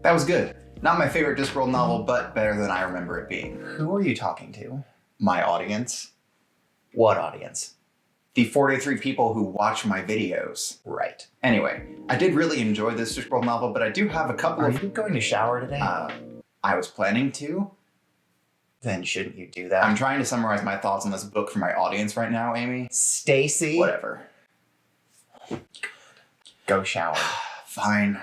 That was good. Not my favorite Discworld novel, but better than I remember it being. Who are you talking to? My audience. What audience? The 43 people who watch my videos. Right. Anyway, I did really enjoy this Discworld novel, but I do have a couple Are of... you going to shower today? I was planning to. Then shouldn't you do that? I'm trying to summarize my thoughts on this book for my audience right now, Amy. Stacy? Whatever. Go shower. Fine.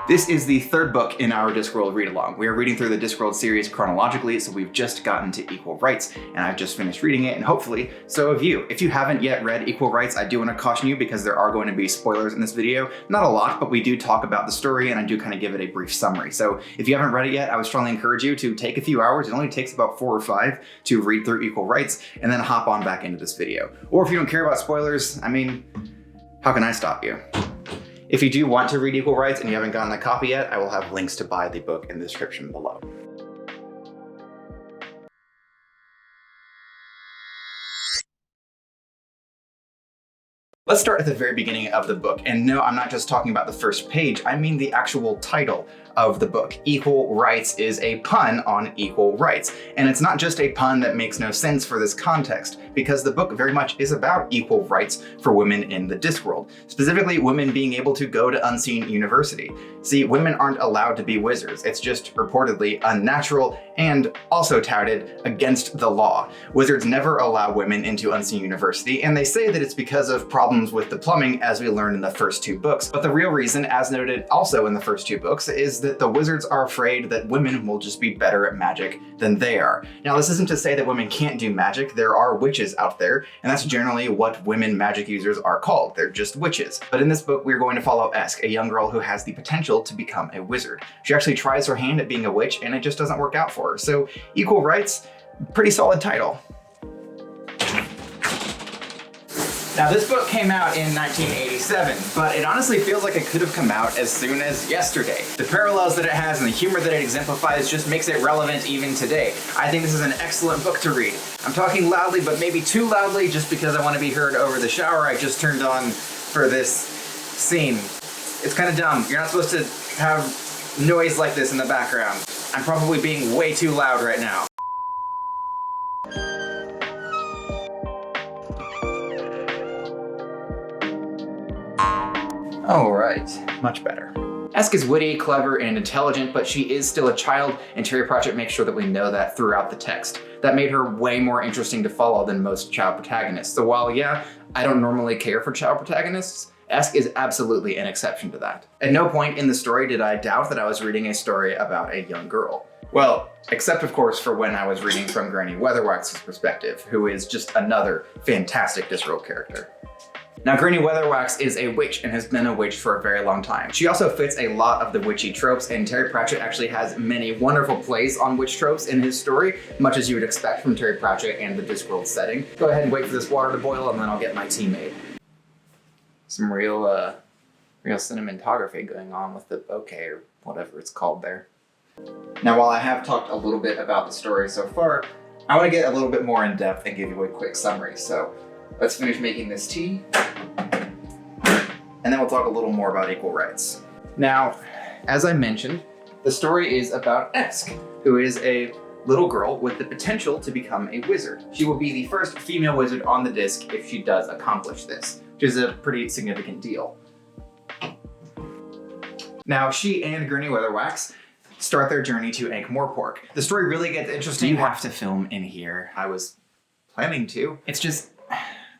This is the third book in our Discworld Read-Along. We are reading through the Discworld series chronologically, so we've just gotten to Equal Rites, and I've just finished reading it, and hopefully, so have you. If you haven't yet read Equal Rites, I do want to caution you because there are going to be spoilers in this video. Not a lot, but we do talk about the story, and I do kind of give it a brief summary. So if you haven't read it yet, I would strongly encourage you to take a few hours. It only takes about 4 or 5 to read through Equal Rites, and then hop on back into this video. Or if you don't care about spoilers, I mean, how can I stop you? If you do want to read Equal Rites and you haven't gotten a copy yet, I will have links to buy the book in the description below. Let's start at the very beginning of the book. And no, I'm not just talking about the first page, I mean the actual title of the book. Equal Rites is a pun on equal rights. And it's not just a pun that makes no sense for this context, because the book very much is about equal rights for women in the Discworld. Specifically, women being able to go to Unseen University. See, women aren't allowed to be wizards. It's just reportedly unnatural and also touted against the law. Wizards never allow women into Unseen University, and they say that it's because of problems with the plumbing, as we learned in the first 2 books. But the real reason, as noted also in the first 2 books, is that the wizards are afraid that women will just be better at magic than they are. Now, this isn't to say that women can't do magic. There are witches out there, and that's generally what women magic users are called. They're just witches. But in this book, we're going to follow Esk, a young girl who has the potential to become a wizard. She actually tries her hand at being a witch, and it just doesn't work out for her. So Equal Rites, pretty solid title. Now, this book came out in 1987, but it honestly feels like it could have come out as soon as yesterday. The parallels that it has and the humor that it exemplifies just makes it relevant even today. I think this is an excellent book to read. I'm talking loudly, but maybe too loudly just because I want to be heard over the shower I just turned on for this scene. It's kind of dumb. You're not supposed to have noise like this in the background. I'm probably being way too loud right now. All right, much better. Esk is witty, clever, and intelligent, but she is still a child, and Terry Pratchett makes sure that we know that throughout the text. That made her way more interesting to follow than most child protagonists. So while, yeah, I don't normally care for child protagonists, Esk is absolutely an exception to that. At no point in the story did I doubt that I was reading a story about a young girl. Well, except of course for when I was reading from Granny Weatherwax's perspective, who is just another fantastic Discworld character. Now, Granny Weatherwax is a witch and has been a witch for a very long time. She also fits a lot of the witchy tropes, and Terry Pratchett actually has many wonderful plays on witch tropes in his story, much as you would expect from Terry Pratchett and the Discworld setting. Go ahead and wait for this water to boil, and then I'll get my tea made. Some real cinematography going on with the bouquet or whatever it's called there. Now, while I have talked a little bit about the story so far, I want to get a little bit more in depth and give you a quick summary. So let's finish making this tea, and then we'll talk a little more about Equal Rites. Now, as I mentioned, the story is about Esk, who is a little girl with the potential to become a wizard. She will be the first female wizard on the disc if she does accomplish this, which is a pretty significant deal. Now, she and Granny Weatherwax start their journey to Ankh-Morpork. The story really gets interesting. You have to film in here. I was planning to. It's just,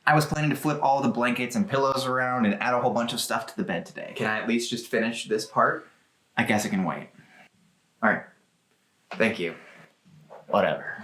I was planning to flip all the blankets and pillows around and add a whole bunch of stuff to the bed today. Can I at least just finish this part? I guess I can wait. All right, thank you. Whatever.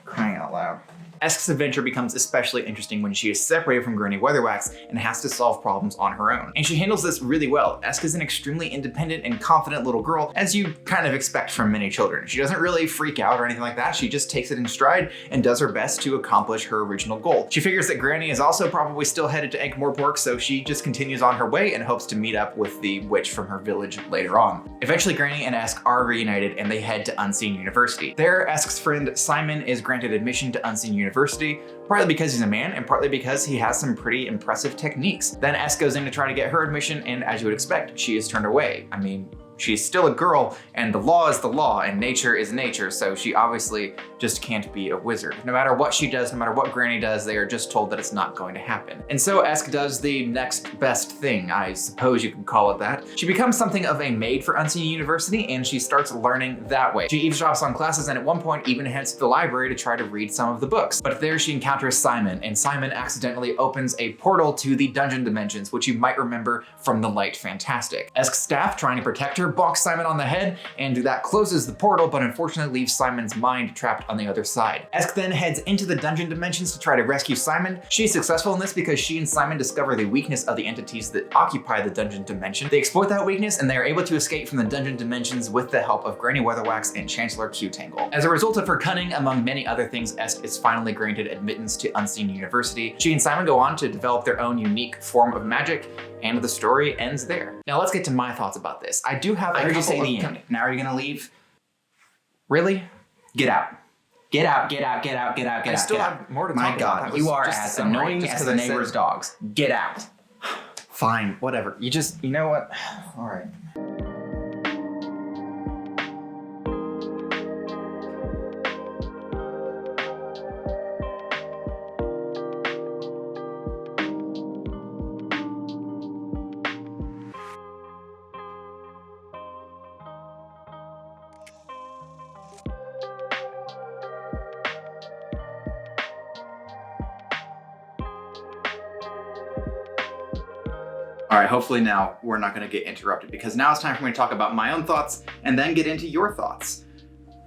Crying out loud. Esk's adventure becomes especially interesting when she is separated from Granny Weatherwax and has to solve problems on her own. And she handles this really well. Esk is an extremely independent and confident little girl, as you kind of expect from many children. She doesn't really freak out or anything like that. She just takes it in stride and does her best to accomplish her original goal. She figures that Granny is also probably still headed to Ankh-Morpork, so she just continues on her way and hopes to meet up with the witch from her village later on. Eventually, Granny and Esk are reunited and they head to Unseen University. There, Esk's friend Simon is granted admission to Unseen University, partly because he's a man and partly because he has some pretty impressive techniques. Then Esk goes in to try to get her admission, and as you would expect, she is turned away. I mean, she's still a girl, and the law is the law, and nature is nature, so she obviously just can't be a wizard. No matter what she does, no matter what Granny does, they are just told that it's not going to happen. And so Esk does the next best thing, I suppose you could call it that. She becomes something of a maid for Unseen University, and she starts learning that way. She eavesdrops on classes, and at one point even heads to the library to try to read some of the books. But there she encounters Simon, and Simon accidentally opens a portal to the dungeon dimensions, which you might remember from The Light Fantastic. Esk's staff, trying to protect her, bonks Simon on the head, and that closes the portal, but unfortunately leaves Simon's mind trapped on the other side. Esk then heads into the dungeon dimensions to try to rescue Simon. She's successful in this because she and Simon discover the weakness of the entities that occupy the dungeon dimension. They exploit that weakness, and they are able to escape from the dungeon dimensions with the help of Granny Weatherwax and Chancellor Q-Tangle. As a result of her cunning, among many other things, Esk is finally granted admittance to Unseen University. She and Simon go on to develop their own unique form of magic, and the story ends there. Now let's get to my thoughts about this. I do have I heard you say the end. Now are you gonna leave? Really? Get out. Get out, get out, get out, get out, get out. I still get have out. more to My talk about. God, That you was are just as summary, annoying just as 'cause the I said- neighbor's dogs. Get out. Fine, whatever. You know what? All right. All right, hopefully now we're not gonna get interrupted, because now it's time for me to talk about my own thoughts and then get into your thoughts.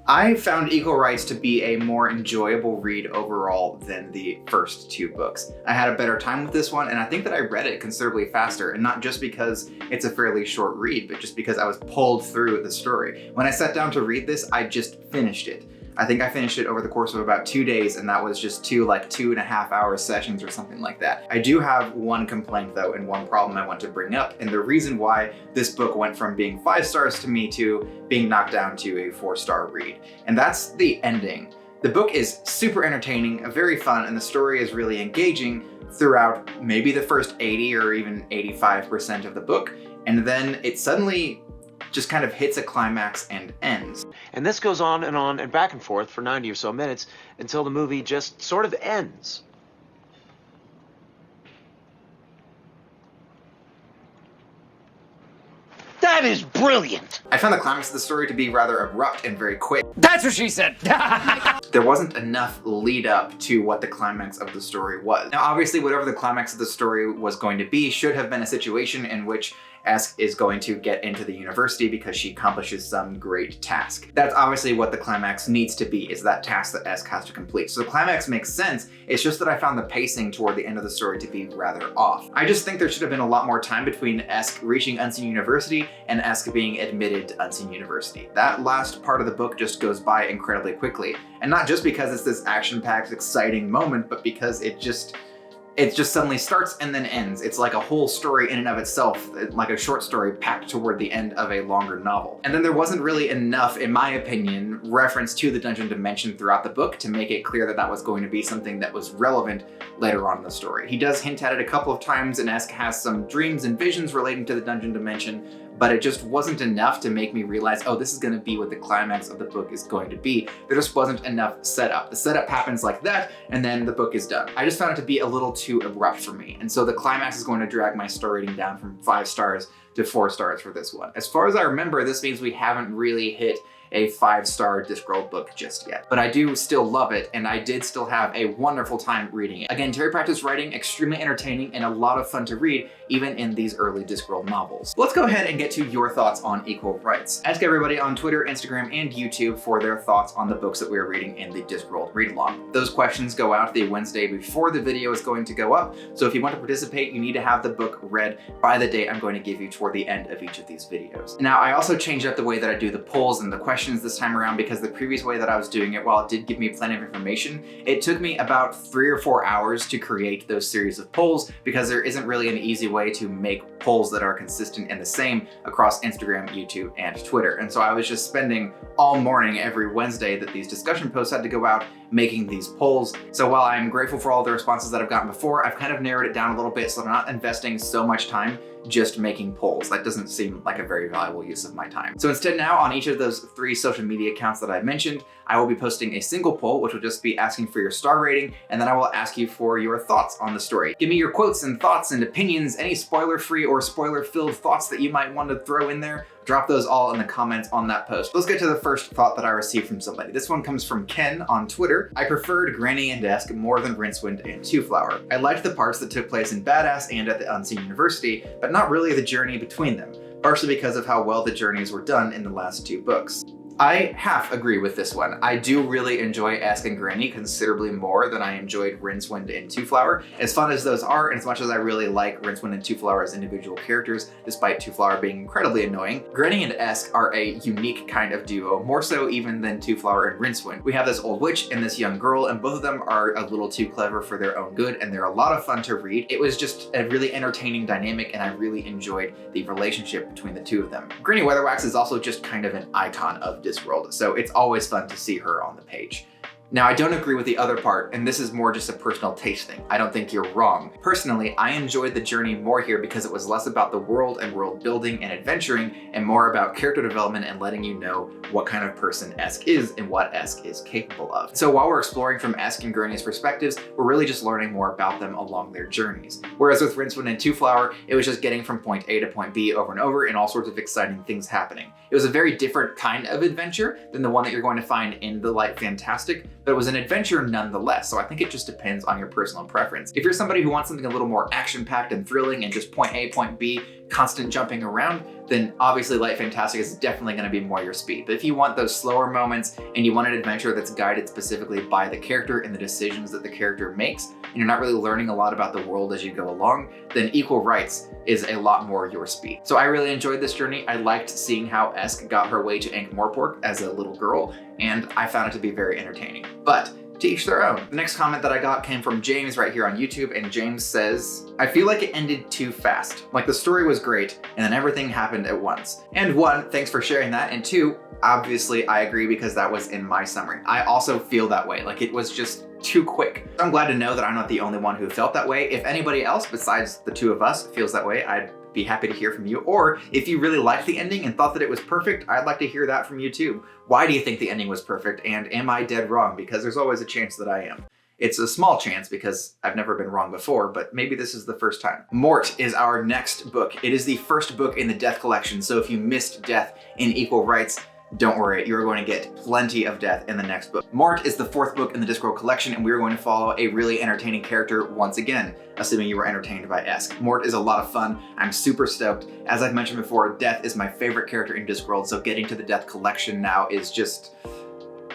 I found Equal Rites to be a more enjoyable read overall than the first two books. I had a better time with this one, and I think that I read it considerably faster, and not just because it's a fairly short read, but just because I was pulled through the story. When I sat down to read this, I just finished it. I think I finished it over the course of about 2 days, and that was just 2.5 hour sessions or something like that. I do have one complaint though, and one problem I want to bring up, and the reason why this book went from being 5 stars to me to being knocked down to a 4-star read, and that's the ending. The book is super entertaining, very fun, and the story is really engaging throughout maybe the first 80 or even 85% of the book, and then it suddenly just kind of hits a climax and ends. And this goes on and back and forth for 90 or so minutes until the movie just sort of ends. That is brilliant! I found the climax of the story to be rather abrupt and very quick. That's what she said! There wasn't enough lead up to what the climax of the story was. Now, obviously, whatever the climax of the story was going to be should have been a situation in which Esk is going to get into the university because she accomplishes some great task. That's obviously what the climax needs to be, is that task that Esk has to complete. So the climax makes sense, it's just that I found the pacing toward the end of the story to be rather off. I just think there should have been a lot more time between Esk reaching Unseen University and Esk being admitted to Unseen University. That last part of the book just goes by incredibly quickly. And not just because it's this action-packed, exciting moment, but because it just suddenly starts and then ends. It's like a whole story in and of itself, like a short story packed toward the end of a longer novel. And then there wasn't really enough, in my opinion, reference to the dungeon dimension throughout the book to make it clear that that was going to be something that was relevant later on in the story. He does hint at it a couple of times, and Esk has some dreams and visions relating to the dungeon dimension, but it just wasn't enough to make me realize, oh, this is gonna be what the climax of the book is going to be. There just wasn't enough setup. The setup happens like that, and then the book is done. I just found it to be a little too abrupt for me, and so the climax is going to drag my star rating down from 5 stars to 4 stars for this one. As far as I remember, this means we haven't really hit a 5-star Discworld book just yet. But I do still love it, and I did still have a wonderful time reading it. Again, Terry Pratchett's writing, extremely entertaining and a lot of fun to read, even in these early Discworld novels. Let's go ahead and get to your thoughts on Equal Rites. Ask everybody on Twitter, Instagram, and YouTube for their thoughts on the books that we're reading in the Discworld Read-Along. Those questions go out the Wednesday before the video is going to go up, so if you want to participate, you need to have the book read by the date I'm going to give you toward the end of each of these videos. Now, I also changed up the way that I do the polls and the questions this time around because the previous way that I was doing it, while it did give me plenty of information, it took me about 3 or 4 hours to create those series of polls because there isn't really an easy way to make polls that are consistent and the same across Instagram, YouTube, and Twitter. And so I was just spending all morning every Wednesday that these discussion posts had to go out making these polls. So while I'm grateful for all the responses that I've gotten before, I've kind of narrowed it down a little bit so I'm not investing so much time just making polls. That doesn't seem like a very valuable use of my time. So instead now, on each of those 3 social media accounts that I mentioned, I will be posting a single poll, which will just be asking for your star rating, and then I will ask you for your thoughts on the story. Give me your quotes and thoughts and opinions, any spoiler-free or spoiler-filled thoughts that you might want to throw in there. Drop those all in the comments on that post. Let's get to the first thought that I received from somebody. This one comes from Ken on Twitter. I preferred Granny and Desk more than Rincewind and Two Flower. I liked the parts that took place in Badass and at the Unseen University, but not really the journey between them, partially because of how well the journeys were done in the last 2 books. I half agree with this one. I do really enjoy Ask and Granny considerably more than I enjoyed Rincewind and Two Flower. As fun as those are, and as much as I really like Rincewind and Two Flower as individual characters, despite Two Flower being incredibly annoying, Granny and Ask are a unique kind of duo, more so even than Two Flower and Rincewind. We have this old witch and this young girl, and both of them are a little too clever for their own good, and they're a lot of fun to read. It was just a really entertaining dynamic, and I really enjoyed the relationship between the 2 of them. Granny Weatherwax is also just kind of an icon of Discworld, so it's always fun to see her on the page. Now, I don't agree with the other part, and this is more just a personal taste thing. I don't think you're wrong. Personally, I enjoyed the journey more here because it was less about the world and world building and adventuring, and more about character development and letting you know what kind of person Esk is and what Esk is capable of. So while we're exploring from Esk and Gurney's perspectives, we're really just learning more about them along their journeys. Whereas with Rincewind and Two Flower, it was just getting from point A to point B over and over and all sorts of exciting things happening. It was a very different kind of adventure than the one that you're going to find in The Light Fantastic, but it was an adventure nonetheless, so I think it just depends on your personal preference. If you're somebody who wants something a little more action-packed and thrilling and just point A, point B, constant jumping around, then obviously Light Fantastic is definitely going to be more your speed. But if you want those slower moments and you want an adventure that's guided specifically by the character and the decisions that the character makes, and you're not really learning a lot about the world as you go along, then Equal Rites is a lot more your speed. So I really enjoyed this journey. I liked seeing how Esk got her way to Ankh-Morpork as a little girl, and I found it to be very entertaining. But to each their own. The next comment that I got came from James right here on YouTube, and James says, I feel like it ended too fast. Like the story was great, and then everything happened at once. And 1, thanks for sharing that, and 2, obviously I agree because that was in my summary. I also feel that way, like it was just too quick. I'm glad to know that I'm not the only one who felt that way. If anybody else besides the 2 of us feels that way, I'd be happy to hear from you. Or if you really liked the ending and thought that it was perfect, I'd like to hear that from you too. Why do you think the ending was perfect? And am I dead wrong? Because there's always a chance that I am. It's a small chance because I've never been wrong before, but maybe this is the first time. Mort is our next book. It is the first book in the Death collection, so if you missed Death in Equal Rites, don't worry, you're going to get plenty of death in the next book. Mort is the 4th book in the Discworld collection, and we're going to follow a really entertaining character once again, assuming you were entertained by Esk. Mort is a lot of fun. I'm super stoked. As I've mentioned before, Death is my favorite character in Discworld, so getting to the Death collection now is just...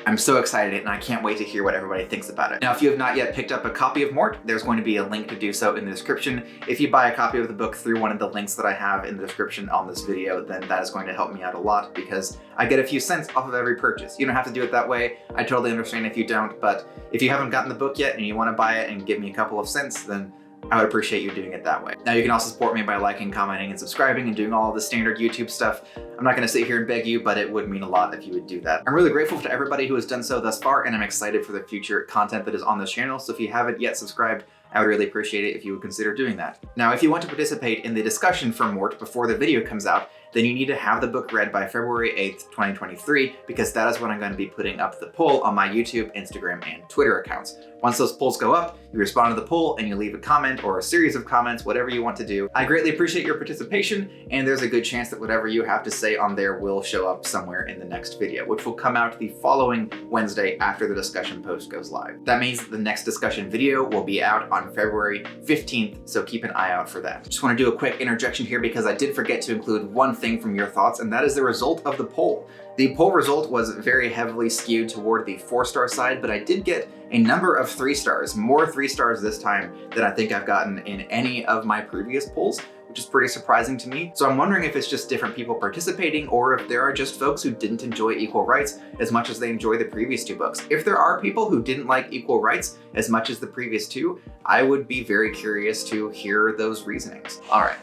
I'm so excited and I can't wait to hear what everybody thinks about it. Now, if you have not yet picked up a copy of Mort, there's going to be a link to do so in the description. If you buy a copy of the book through one of the links that I have in the description on this video, then that is going to help me out a lot because I get a few cents off of every purchase. You don't have to do it that way. I totally understand if you don't, but if you haven't gotten the book yet and you want to buy it and give me a couple of cents, then I would appreciate you doing it that way. Now, you can also support me by liking, commenting, and subscribing and doing all of the standard YouTube stuff. I'm not gonna sit here and beg you, but it would mean a lot if you would do that. I'm really grateful to everybody who has done so thus far, and I'm excited for the future content that is on this channel. So if you haven't yet subscribed, I would really appreciate it if you would consider doing that. Now, if you want to participate in the discussion for Mort before the video comes out, then you need to have the book read by February 8th, 2023, because that is when I'm going to be putting up the poll on my YouTube, Instagram, and Twitter accounts. Once those polls go up, you respond to the poll and you leave a comment or a series of comments, whatever you want to do. I greatly appreciate your participation, and there's a good chance that whatever you have to say on there will show up somewhere in the next video, which will come out the following Wednesday after the discussion post goes live. That means that the next discussion video will be out on February 15th, so keep an eye out for that. Just want to do a quick interjection here because I did forget to include one thing from your thoughts, and that is the result of the poll. The poll result was very heavily skewed toward the 4-star side, but I did get a number of 3 stars, more 3 stars this time than I think I've gotten in any of my previous polls, which is pretty surprising to me. So I'm wondering if it's just different people participating or if there are just folks who didn't enjoy Equal Rites as much as they enjoyed the previous 2 books. If there are people who didn't like Equal Rites as much as the previous 2, I would be very curious to hear those reasonings. All right.